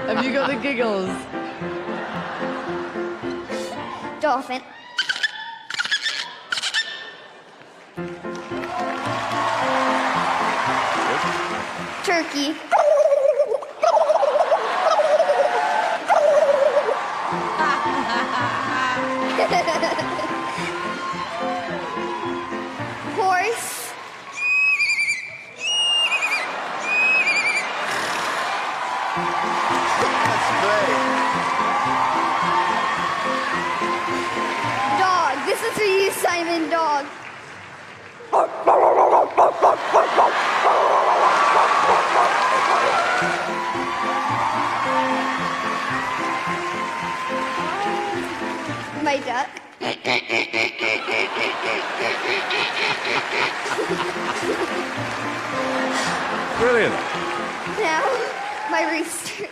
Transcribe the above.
Have you got the giggles? Dolphin. Turkey. Horse. That's great. Dog. This is for you, Simon. Dog. My duck. Brilliant. Now, my rooster.